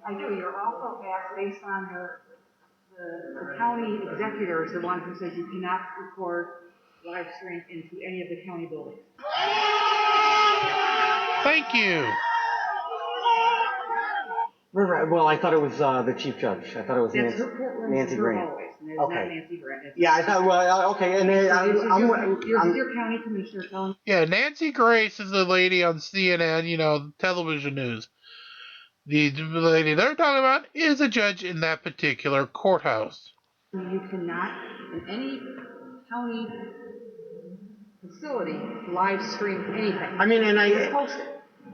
I do. You're also asked based on the county executor is the one who says you cannot record live stream into any of the county buildings. Thank you. Right. Well, I thought it was the chief judge. I thought it was That's her courtroom, Nancy her Green. hallways, and it's Okay. not Nancy Green. Yeah, I thought. Well, okay, and then Here's your county commissioner telling. Yeah, Nancy Grace is the lady on CNN, television news. The lady they're talking about is a judge in that particular courthouse. You cannot, in any county facility, live stream anything. I mean, and It's posted.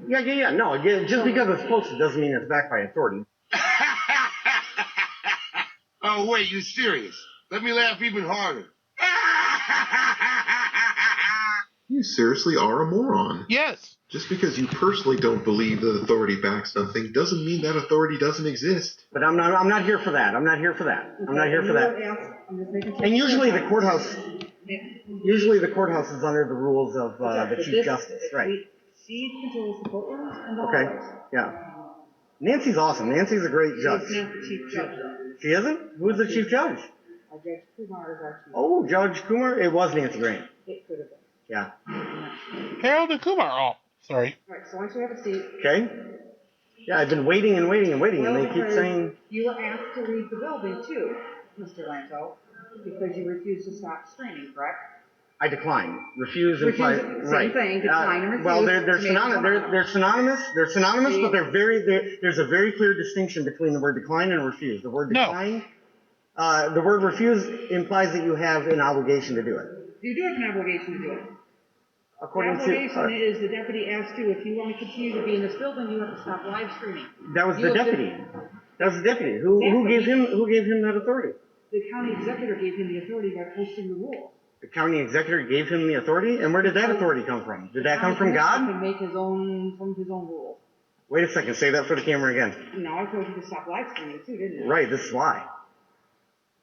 Yeah. No, just because it's posted doesn't mean it's backed by authority. Oh, wait, you serious? Let me laugh even harder. You seriously are a moron. Yes. Just because you personally don't believe that authority backs something doesn't mean that authority doesn't exist. But I'm not here for that. I'm not here for that. And usually the courthouse is under the rules of the Chief Justice, right? She controls the courtrooms and the Okay, hallways. yeah. Nancy's awesome. Nancy's a great judge. She's not the chief judge. She isn't? Who's the chief judge? Judge Kumar is our chief. Oh, Judge Kumar? It was Nancy Green. It could have been. Yeah. Harold and Kumar. Oh, sorry. All right, so once you have a seat. Okay. Yeah, I've been waiting, and they keep saying... You were asked to leave the building, too, Mr. Lanto, because you refused to stop streaming, correct? I decline. Refuse implies... Same thing, decline and refuse. Well, they're synonymous. They're synonymous, but there's a very clear distinction between the word decline and refuse. The word decline... the word refuse implies that you have an obligation to do it. You do have an obligation to do it. According the obligation is the deputy asked you, if you want to continue to be in this building, you have to stop live streaming. That was the deputy. That was the deputy. Who gave him that authority? The county executive gave him the authority by posting the rule. The county executive gave him the authority? And where did that authority come from? Did that come from God? He can make his own rules. Wait a second. Say that for the camera again. No, I told you to stop live streaming too, didn't I? Right. This is why.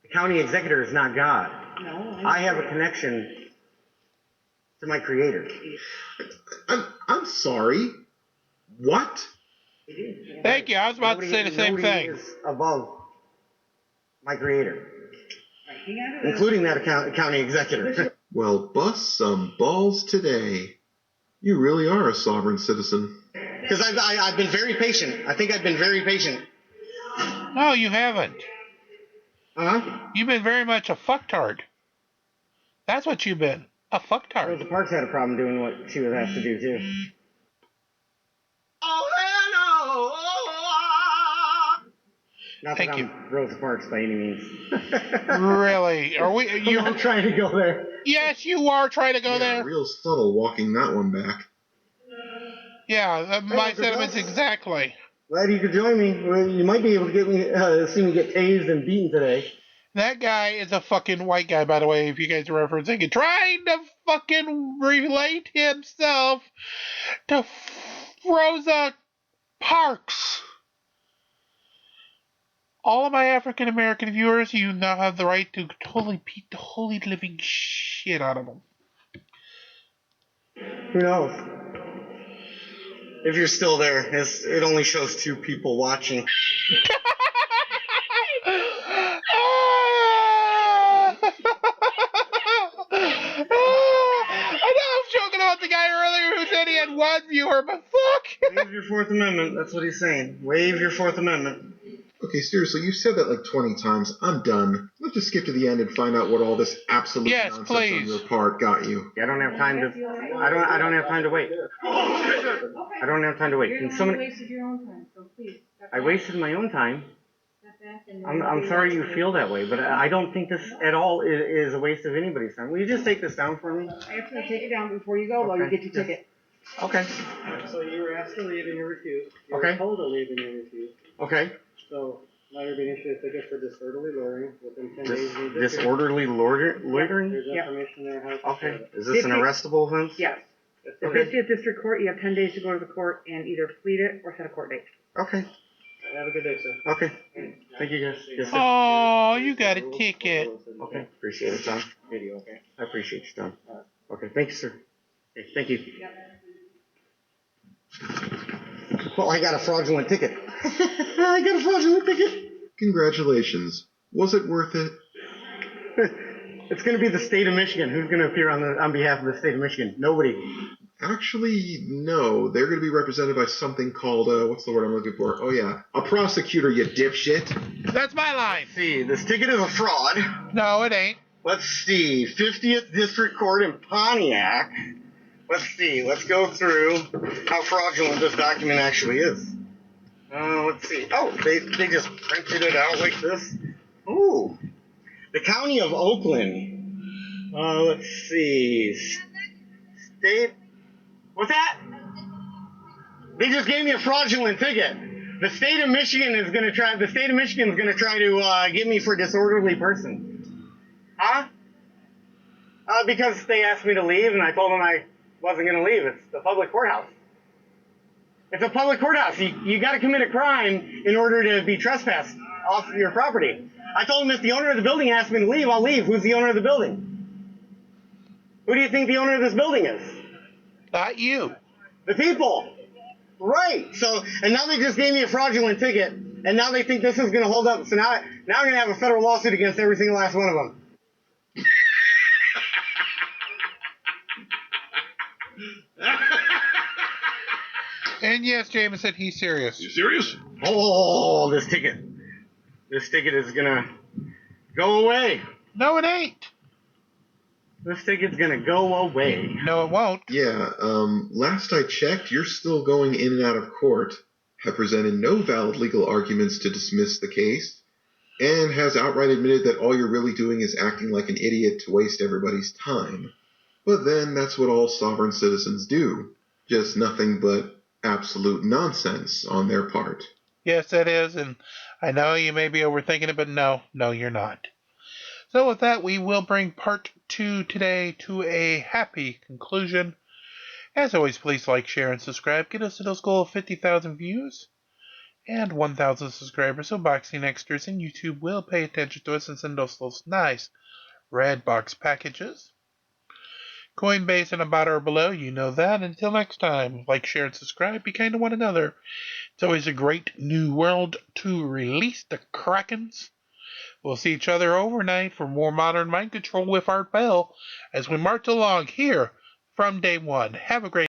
The county executive is not God. No. I have a connection to my creator. I'm sorry. What? Thank you. I was about to say the same thing. Is above my creator. Right, including that county executive. Well, bust some balls today. You really are a sovereign citizen. Because I've been very patient. I think I've been very patient. No, you haven't. You've been very much a fucktard. That's what you've been. A fucktard. Rosa Parks had a problem doing what she was asked to do, too. Not that I'm Rosa Parks by any means. Really? Are we? You're not trying to go there. Yes, you are trying to go there. Real subtle walking that one back. Yeah, my sentiments exactly. Glad you could join me. You might be able to get me, see me get tased and beaten today. That guy is a fucking white guy, by the way, if you guys are referencing it. Trying to fucking relate himself to Rosa Parks. All of my African American viewers, you now have the right to totally beat the holy living shit out of them. Who knows? If you're still there, it only shows 2 people watching. I know I was joking about the guy earlier who said he had 1 viewer, but fuck! Waive your 4th Amendment. That's what he's saying. Waive your 4th Amendment. Okay, seriously, you said that like 20 times. I'm done. Let's just skip to the end and find out what all this absolute nonsense on your part got you. I don't have time to. I don't have time to wait. I don't have time to wait. Can somebody? You wasted your own time, so please. I wasted my own time. Step back and I'm sorry you feel that way, but I don't think this at all is a waste of anybody's time. Will you just take this down for me? I have to take it down before you go while you get your ticket. Okay. So you were asked to leave and you refused. You Okay. were told to leave and you refused. Okay. So now you're being issued a ticket for disorderly loitering within 10 days of the district. Disorderly loitering? There's information there how to Okay. Is this an arrestable offense? Yes. The 50th District Court, you have 10 days to go to the court and either plead it or set a court date. Okay. Have a good day, sir. Okay. Thank you, guys. Yes, sir. Oh, you got a ticket. Okay. Appreciate it, John. Video, okay. I appreciate you, John. Okay. Thank you, sir. Okay. Thank you. Well, I got a fraudulent ticket. I got a fraudulent ticket. Congratulations. Was it worth it? It's going to be the state of Michigan. Who's going to appear on behalf of the state of Michigan? Nobody. Actually, no. They're going to be represented by something called, what's the word I'm looking for? Oh, yeah. A prosecutor, you dipshit. That's my line. Let's see, this ticket is a fraud. No, it ain't. Let's see, 50th District Court in Pontiac. Let's see, let's go through how fraudulent this document actually is. Let's see. Oh, they just printed it out like this. Ooh. The County of Oakland. Let's see. State. What's that? They just gave me a fraudulent ticket. The state of Michigan is gonna try. The state of Michigan is gonna try to get me for disorderly person. Huh? Because they asked me to leave, and I told them I wasn't gonna leave. It's the public courthouse. It's a public courthouse. You got to commit a crime in order to be trespassed off your property. I told them if the owner of the building asked me to leave, I'll leave. Who's the owner of the building? Who do you think the owner of this building is? Not you. The people. Right. So, and now they just gave me a fraudulent ticket, and now they think this is going to hold up. So now I'm going to have a federal lawsuit against every single last one of them. And yes, Jameson, he's serious. You serious? Oh, this ticket. This ticket is going to go away. No, it ain't. This ticket's going to go away. No, it won't. Yeah, last I checked, you're still going in and out of court, have presented no valid legal arguments to dismiss the case, and has outright admitted that all you're really doing is acting like an idiot to waste everybody's time. But then that's what all sovereign citizens do. Just nothing but absolute nonsense on their part. Yes, it is, and I know you may be overthinking it, but no, you're not. So with that, we will bring part 2 today to a happy conclusion. As always, please like, share, and subscribe. Get us to those goal of 50,000 views and 1,000 subscribers, so Boxing Extras and YouTube will pay attention to us and send us those nice red box packages. CoinBase and Ibotta are below, you know that. Until next time, like, share, and subscribe. Be kind to one another. It's always a great new world to release the Krakens. We'll see each other overnight for more modern mind control with Art Bell as we march along here from day one. Have a great